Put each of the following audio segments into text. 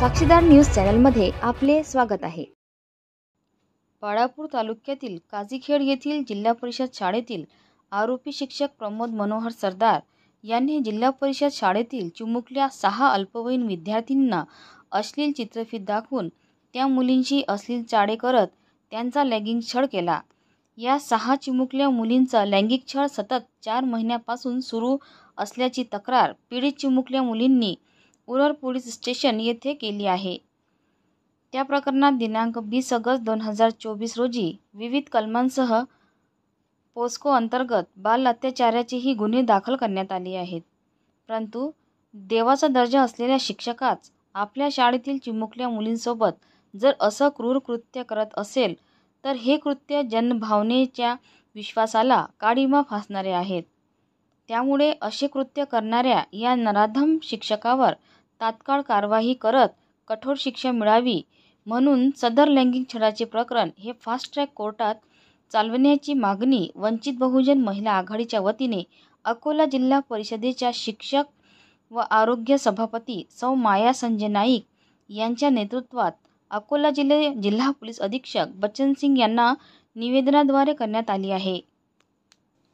साक्षीदार न्यूज चॅनलमध्ये आपले स्वागत आहे। बाळापूर तालुक्यातील काझीखेड येथील जिल्हा परिषद शाळेतील आरोपी शिक्षक प्रमोद मनोहर सरदार यांनी जिल्हा परिषद शाळेतील चिमुकल्या 6 अल्पवयीन विद्यार्थींना अश्लील चित्रफित दाखवून त्या मुलींशी अश्लील चाळे करत त्यांचा लैंगिक छळ केला। या 6 चिमुकल्या मुलींचा लैंगिक छळ सतत 4 महिन्यापासून सुरू असल्याची तक्रार पीडित चिमुकल्या मुलींनी उरळ पोलीस स्टेशन येथे केली आहे। त्या प्रकरणात दिनांक 20 ऑगस्ट 2024 रोजी विविध कलमांसह पोस्को अंतर्गत बाल अत्याचाराचेही गुन्हे दाखल करण्यात आले आहेत। परंतु देवाचा दर्जा असलेल्या शिक्षकाच आपल्या शाळेतील चिमुकल्या मुलींसोबत जर असं क्रूर कृत्य करत असेल तर हे कृत्य जनभावनेच्या विश्वासाला काळिमा फासणारे आहेत। त्यामुळे असे कृत्य करणाऱ्या या नराधम शिक्षकावर तात्काळ कारवाई करत कठोर शिक्षा मिळावी म्हणून सदर लैंगिक छळाचे प्रकरण हे फास्ट ट्रॅक कोर्टात चालवण्याची मागणी वंचित बहुजन महिला आघाडीच्या वतीने अकोला जिल्हा परिषदेच्या शिक्षक व आरोग्य सभापती सौ माया संजय नाईक यांच्या नेतृत्वात अकोला जिल्हा पोलीस अधीक्षक बच्चन सिंग यांना निवेदनाद्वारे करण्यात आली आहे।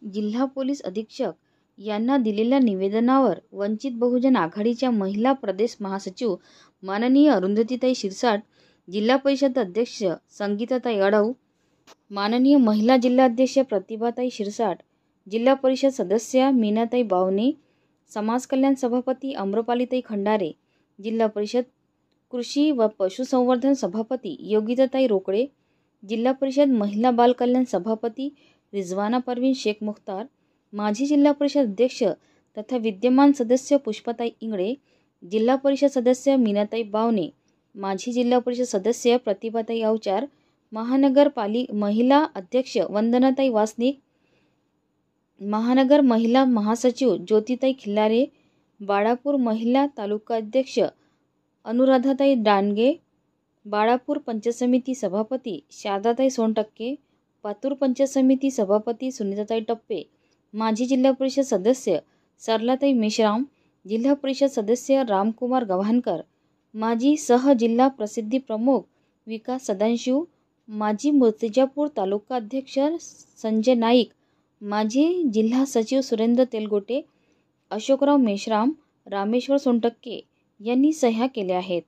जिल्हा पोलीस अधीक्षक यांना दिलेल्या निवेदनावर वंचित बहुजन आघाडीच्या महिला प्रदेश महासचिव माननीय अरुंधतीताई शिरसाट, जिल्हा परिषद अध्यक्ष संगीताताई अडव, माननीय महिला जिल्हाध्यक्ष प्रतिभाताई शिरसाट, जिल्हा परिषद सदस्य मीनाताई बावने, समाज कल्याण सभापती अम्रपालीताई खंडारे, जिल्हा परिषद कृषी व पशुसंवर्धन सभापती योगिताताई रोकडे, जिल्हा परिषद महिला बाल कल्याण सभापती रिजवाना परवीन शेख मुख्तार, माजी जिल्हा परिषद अध्यक्ष तथा विद्यमान सदस्य पुष्पाताई इंगळे, जिल्हा परिषद सदस्य मीनाताई बावने, माजी जिल्हा परिषद सदस्य प्रतिभाताई अवचार, महानगर महिला अध्यक्ष वंदनाताई वासनिक, महानगर महिला महासचिव ज्योतिताई खिल्लारे, बाळापूर महिला तालुका अध्यक्ष अनुराधाताई दांडगे, बाळापूर पंचायत समिती सभापती शारदाताई सोनटक्के, पातूर पंचायत समिती सभापती सुनीताताई टप्पे, माजी जिल्हा परिषद सदस्य सरलाताई मेश्राम, जिल्हा परिषद सदस्य रामकुमार गव्हाणकर, माजी सह जिल्हा प्रसिद्धी प्रमुख विकास सदाशिव, माजी मूर्तिजापूर तालुका अध्यक्ष संजय नाईक, माजी जिल्हा सचिव सुरेंद्र तेलगोटे, अशोकराव मेश्राम, रामेश्वर सोनटक्के यांनी सह्या केल्या आहेत।